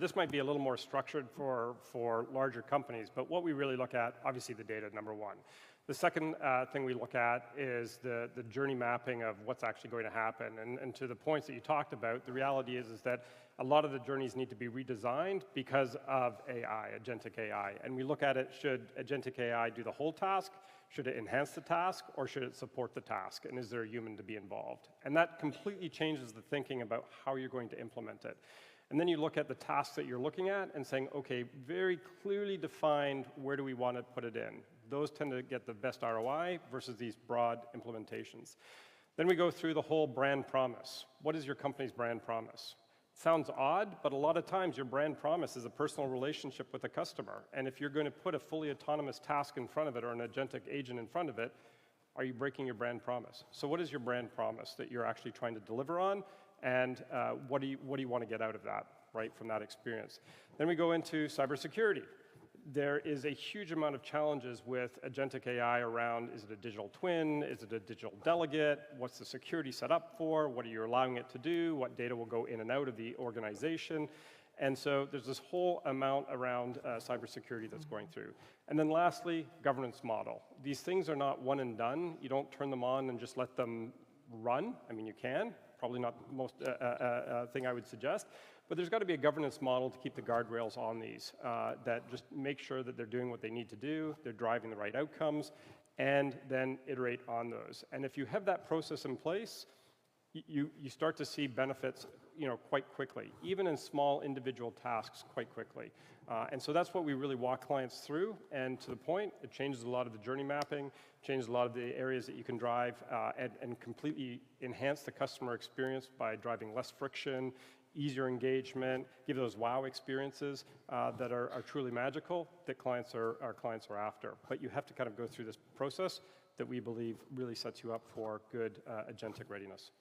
This might be a little more structured for larger companies, but what we really look at, obviously the data, number one. The second thing we look at is the journey mapping of what's actually going to happen. And to the points that you talked about, the reality is that a lot of the journeys need to be redesigned because of AI, Agentic AI. And we look at it, should Agentic AI do the whole task? Should it enhance the task, or should it support the task? And is there a human to be involved? And that completely changes the thinking about how you're going to implement it. And then you look at the tasks that you're looking at and saying, okay, very clearly defined, where do we want to put it in? Those tend to get the best ROI versus these broad implementations. Then we go through the whole brand promise. What is your company's brand promise? Sounds odd, but a lot of times your brand promise is a personal relationship with a customer. And if you're going to put a fully autonomous task in front of it or an agentic agent in front of it, are you breaking your brand promise? So what is your brand promise that you're actually trying to deliver on? And what do you want to get out of that, right, from that experience? Then we go into cybersecurity. There is a huge amount of challenges with agentic AI around, is it a digital twin? Is it a digital delegate? What's the security set up for? What are you allowing it to do? What data will go in and out of the organization? And so there's this whole amount around cybersecurity that's going through. And then lastly, governance model. These things are not one and done. You don't turn them on and just let them run. I mean, you can. Probably not the most thing I would suggest. But there's got to be a governance model to keep the guardrails on these that just make sure that they're doing what they need to do, they're driving the right outcomes, and then iterate on those. And if you have that process in place, you start to see benefits, quite quickly, even in small individual tasks quite quickly. And so that's what we really walk clients through. And to the point, it changes a lot of the journey mapping, changes a lot of the areas that you can drive, and completely enhance the customer experience by driving less friction, easier engagement, give those wow experiences that are truly magical that our clients are after. But you have to kind of go through this process that we believe really sets you up for good agentic readiness.